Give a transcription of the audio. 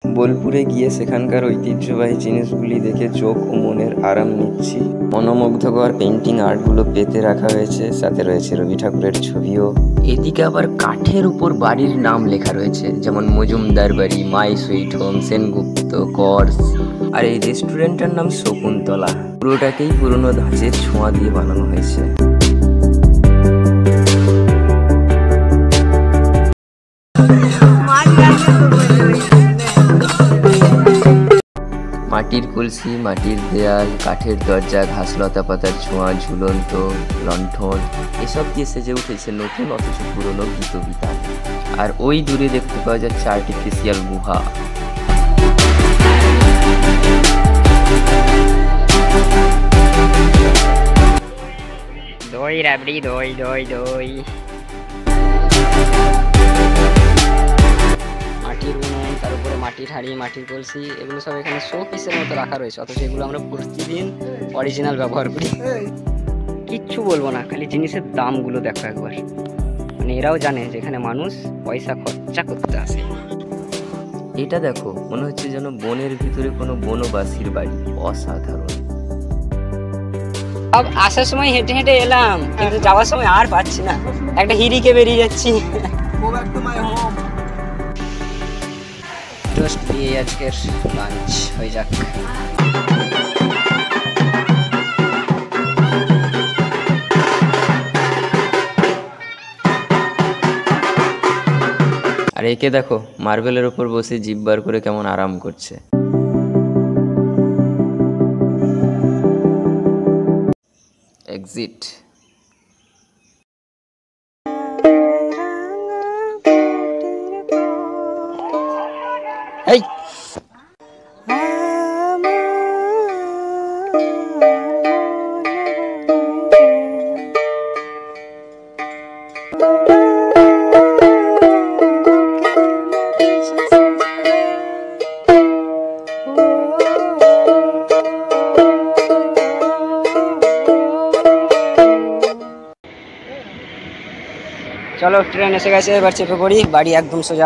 বোলপুরে গিয়ে সেখানকার ঐতিহ্যবাহী জিনিসগুলি দেখে চোখ ও মনের আরাম নিচ্ছি। মনোমুগ্ধকর পেন্টিং আর্টগুলো পেতে রাখা হয়েছে, সাথে রয়েছে রবি ঠাকুরের ছবিও। এদিকে আবার কাঠের উপর বাড়ির নাম লেখা রয়েছে, যেমন মজুমদার বাড়ি, মাই সুইট হোম, সেনগুপ্ত, কর্স। আর এই রেস্টুরেন্টের নাম শকুন্তলা। পুরোটাকেই পুরনো ধাঁচের ছোঁয়া দিয়ে বানানো হয়েছে। মাটির কলসি, মাটির দেয়াল, কাঠের দরজা, ঘাসলতা পাতার ছোঁয়া, ঝুলন্ত লণ্ঠন, এসব দিয়ে সেজে উঠেছে নতুন অথচ পুরনো গীতবিতান। আর ওই দূরে দেখতে পাওয়া যাচ্ছে আর্টিফিশিয়াল গুহা। দই রাবড়ি, দই দই দই। মাটির উনুন, তার উপরে মাটির হাঁড়ি, মাটির কলসি, এগুলো সব এখানে শো পিসের মতো রাখা রয়েছে, অথচ এগুলো আমরা প্রতিদিন অরিজিনাল ব্যবহার করি। কিচ্ছু বলবো না, খালি জিনিসের দামগুলো দেখো একবার। মানে এরাও জানে যে এখানে মানুষ পয়সা খরচা করতে আসে। এটা দেখো, মনে হচ্ছে যেন বনের ভিতরে কোনো বনবাসীর বাড়ি। অসাধারণ। আসার সময় হেঁটে হেঁটে এলাম, কিন্তু যাওয়ার সময় আর পাচ্ছি না, একটা হিরিকে বেরিয়ে যাচ্ছি। টোস্ট দিয়ে আজকের লাঞ্চ হয়ে যাক। আর একে দেখো, মার্বেলের ওপর বসে জিভ বার করে কেমন আরাম করছে। এক্সিট। এই চলো, ট্রেন এসে গেছে, এবার চেপে পড়ি। বাড়ি একদম সোজা।